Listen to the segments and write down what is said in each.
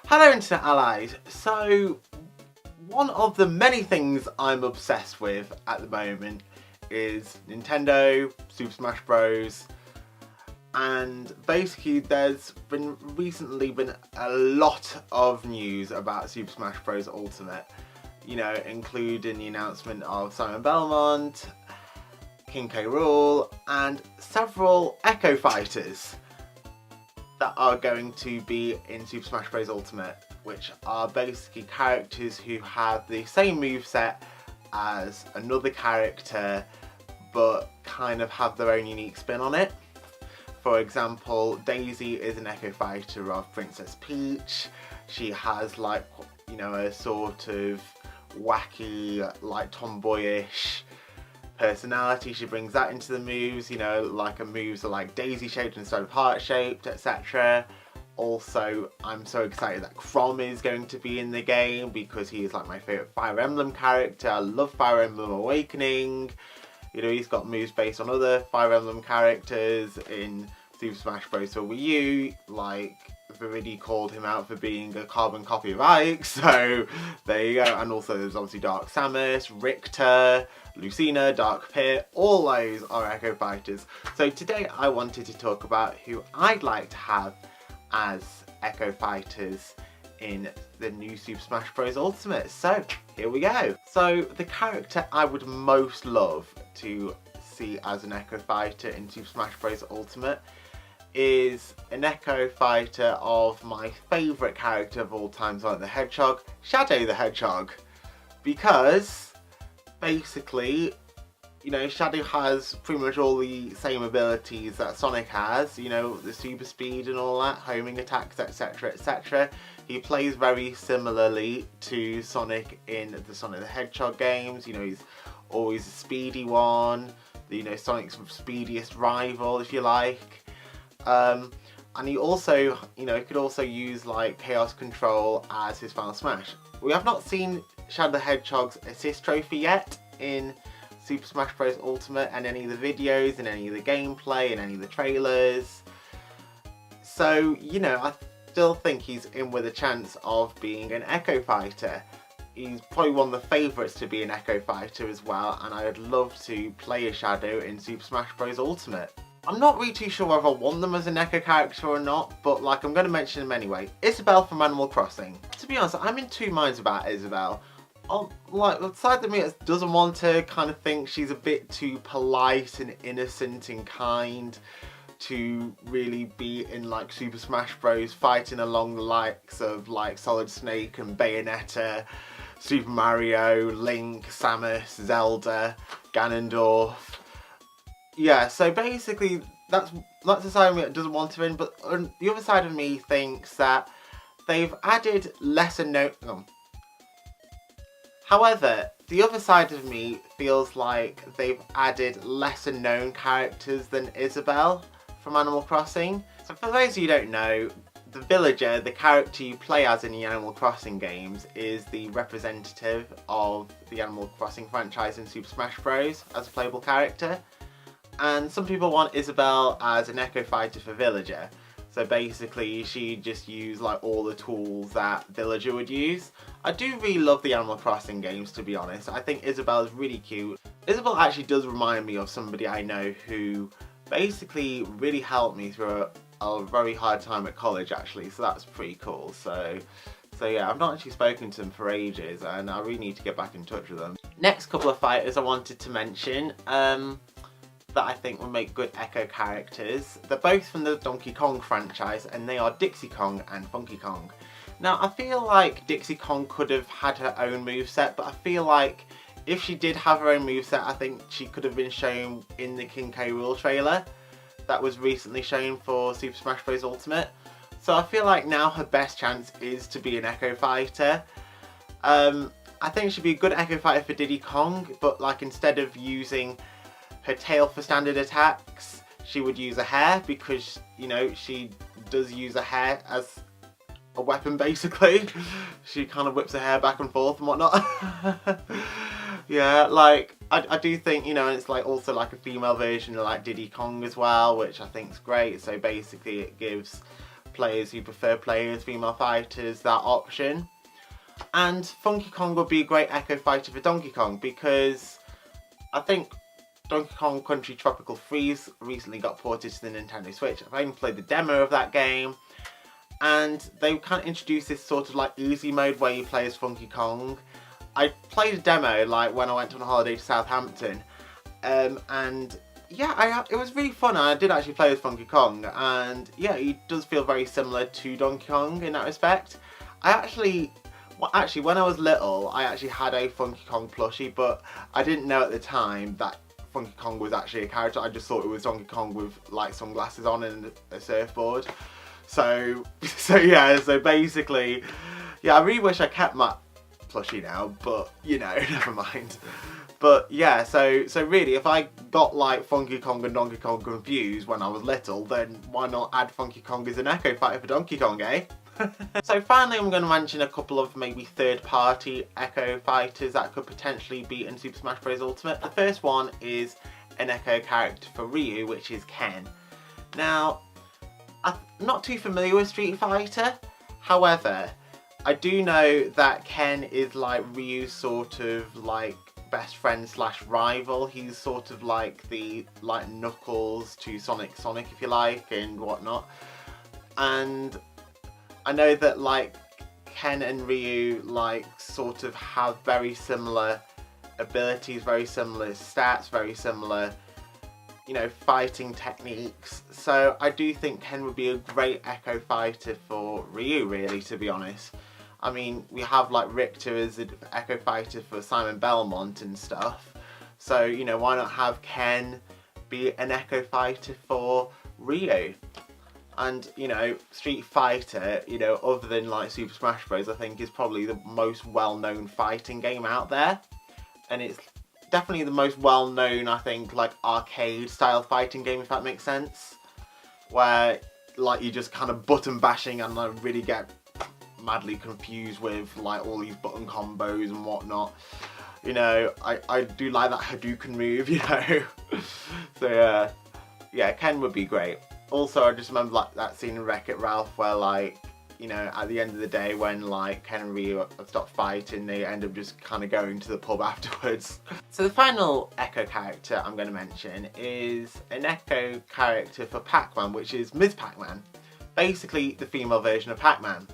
Hello Internet Allies! So, one of the many things I'm obsessed with at the moment is Nintendo, Super Smash Bros. And basically there's recently been a lot of news about Super Smash Bros. Ultimate. You know, including the announcement of Simon Belmont, King K. Rool, and several Echo Fighters that are going to be in Super Smash Bros. Ultimate, which are basically characters who have the same moveset as another character, but kind of have their own unique spin on it. For example, Daisy is an Echo Fighter of Princess Peach. She has like, you know, a sort of wacky, like tomboyish personality. She brings that into the moves, you know, like her moves are like daisy shaped instead of heart shaped, etc. Also, I'm so excited that Chrom is going to be in the game because he is like my favourite Fire Emblem character. I love Fire Emblem Awakening. You know, he's got moves based on other Fire Emblem characters in Super Smash Bros. For Wii U, like Viridi called him out for being a carbon copy of Ike, so there you go. And also there's obviously Dark Samus, Richter, Lucina, Dark Pit, all those are Echo Fighters. So today I wanted to talk about who I'd like to have as Echo Fighters in the new Super Smash Bros. Ultimate. So here we go. So the character I would most love to see as an Echo Fighter in Super Smash Bros. Ultimate is an Echo Fighter of my favourite character of all time, Sonic the Hedgehog, Shadow the Hedgehog. Because basically, you know, Shadow has pretty much all the same abilities that Sonic has, you know, the super speed and all that, homing attacks, etc, etc. He plays very similarly to Sonic in the Sonic the Hedgehog games. You know, he's always a speedy one, you know, Sonic's speediest rival, if you like. And he also, you know, could also use like Chaos Control as his final smash. We have not seen Shadow the Hedgehog's assist trophy yet in Super Smash Bros. Ultimate and any of the videos and any of the gameplay and any of the trailers. So, you know, I still think he's in with a chance of being an Echo Fighter. He's probably one of the favourites to be an Echo Fighter as well, and I'd love to play a Shadow in Super Smash Bros. Ultimate. I'm not really too sure whether I want them as an Echo character or not, but like I'm going to mention them anyway. Isabelle from Animal Crossing. To be honest, I'm in two minds about Isabelle. Like, the side of me that doesn't want to kind of think she's a bit too polite and innocent and kind to really be in like Super Smash Bros. Fighting along the likes of like Solid Snake and Bayonetta, Super Mario, Link, Samus, Zelda, Ganondorf. Yeah, so basically that's the side of me that doesn't want her in, but the other side of me thinks that they've added lesser known. However, the other side of me feels like they've added lesser known characters than Isabelle from Animal Crossing. So for those of you who don't know, the villager, the character you play as in the Animal Crossing games, is the representative of the Animal Crossing franchise in Super Smash Bros. As a playable character. And some people want Isabelle as an Echo Fighter for Villager. So basically she just used like all the tools that Villager would use. I do really love the Animal Crossing games, to be honest. I think Isabelle is really cute. Isabelle actually does remind me of somebody I know who basically really helped me through a very hard time at college actually, so that's pretty cool. So yeah, I've not actually spoken to them for ages and I really need to get back in touch with them. Next couple of fighters I wanted to mention that I think will make good Echo characters. They're both from the Donkey Kong franchise and they are Dixie Kong and Funky Kong. Now I feel like Dixie Kong could have had her own moveset, but I feel like if she did have her own moveset, I think she could have been shown in the King K. Rool trailer that was recently shown for Super Smash Bros. Ultimate. So I feel like now her best chance is to be an Echo Fighter. I think she'd be a good Echo Fighter for Diddy Kong, but like instead of using her tail for standard attacks, she would use a hair because, you know, she does use a hair as a weapon basically. She kind of whips her hair back and forth and whatnot. Yeah, like, I do think, you know, it's like also like a female version of like Diddy Kong as well, which I think is great. So basically it gives players who prefer playing as female fighters that option. And Funky Kong would be a great Echo Fighter for Donkey Kong, because I think Donkey Kong Country Tropical Freeze recently got ported to the Nintendo Switch. I've even played the demo of that game, and they kind of introduced this sort of like easy mode where you play as Funky Kong. I played a demo like when I went on a holiday to Southampton, and yeah, it was really fun. I did actually play as Funky Kong, and yeah, he does feel very similar to Donkey Kong in that respect. Actually, when I was little, I actually had a Funky Kong plushie, but I didn't know at the time that Funky Kong was actually a character. I just thought it was Donkey Kong with like sunglasses on and a surfboard. So yeah, so basically, yeah, I really wish I kept my plushie now, but you know, never mind. But yeah, so really, if I got like Funky Kong and Donkey Kong confused when I was little, then why not add Funky Kong as an Echo Fighter for Donkey Kong, eh? So finally, I'm going to mention a couple of maybe third-party Echo Fighters that could potentially be in Super Smash Bros. Ultimate. The first one is an Echo character for Ryu, which is Ken. Now, I'm not too familiar with Street Fighter, however, I do know that Ken is like Ryu's sort of like best friend slash rival. He's sort of like the Knuckles to Sonic, if you like, and whatnot. And I know that like Ken and Ryu like sort of have very similar abilities, very similar stats, very similar, you know, fighting techniques. So I do think Ken would be a great Echo Fighter for Ryu, really, to be honest. I mean, we have like Richter as an Echo Fighter for Simon Belmont and stuff. So, you know, why not have Ken be an Echo Fighter for Ryu? And, you know, Street Fighter, you know, other than like Super Smash Bros, I think is probably the most well-known fighting game out there. And it's definitely the most well-known, I think, like arcade-style fighting game, if that makes sense. Where, like, you just kind of button bashing and like really get madly confused with like all these button combos and whatnot. You know, I do like that Hadouken move, you know. So yeah, Ken would be great. Also, I just remember like that scene in Wreck-It Ralph where like, you know, at the end of the day when like Ken and Ryu have stopped fighting, they end up just kind of going to the pub afterwards. So the final Echo character I'm going to mention is an Echo character for Pac-Man, which is Ms. Pac-Man. Basically the female version of Pac-Man.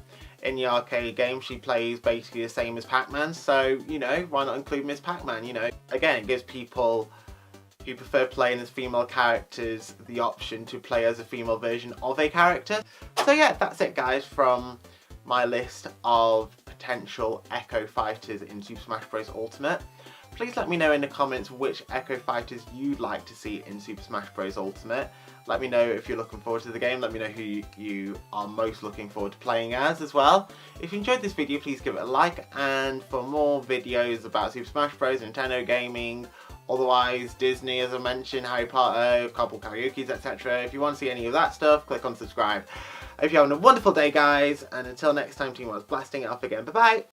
In the arcade game, she plays basically the same as Pac-Man, so, you know, why not include Ms. Pac-Man, you know? Again, it gives people who prefer playing as female characters the option to play as a female version of a character. So yeah, that's it guys from my list of potential Echo Fighters in Super Smash Bros. Ultimate. Please let me know in the comments which Echo Fighters you'd like to see in Super Smash Bros. Ultimate. Let me know if you're looking forward to the game. Let me know who you are most looking forward to playing as well. If you enjoyed this video, please give it a like. And for more videos about Super Smash Bros, Nintendo gaming, otherwise Disney, as I mentioned, Harry Potter, couple karaoke's, etc. If you want to see any of that stuff, click on subscribe. I hope you're having a wonderful day, guys. And until next time, Team was blasting it off again. Bye-bye.